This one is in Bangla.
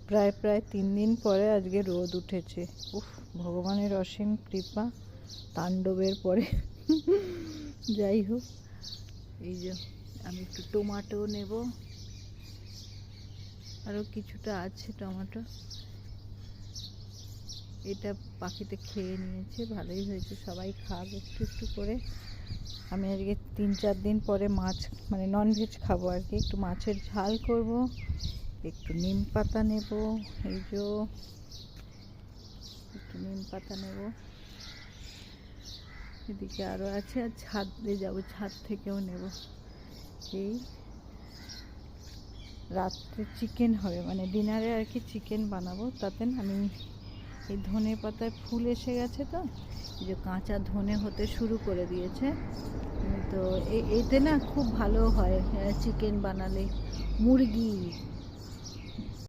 প্রায় 3 দিন পরে আজকে রোদ উঠেছে। উফ, ভগবানের অসীম কৃপা তাণ্ডবের পরে। যাই হোক, এই যে আমি একটু টমেটো নেব, আরও কিছুটা আছে টমেটো। এটা পাখিতে খেয়ে নিয়েছে, ভালোই হয়েছে, সবাই খাবে একটু একটু করে। আমি আজকে 3-4 দিন পরে মাছ মানে ননভেজ খাবো আর কি। একটু মাছের ঝাল করব, একটু নিম পাতা নেব, এই যে একটু নিম পাতা নেব। এদিকে আরও আছে, আর ছাদে যাবো, ছাদ থেকেও নেব। এই রাত্রে চিকেন হবে, মানে ডিনারে আর কি চিকেন বানাবো। তাতে আমি এই ধনে পাতায় ফুল এসে গেছে, তো এই যে কাঁচা ধনে হতে শুরু করে দিয়েছে, তো এতে না খুব ভালো হয় চিকেন বানালে। মুরগি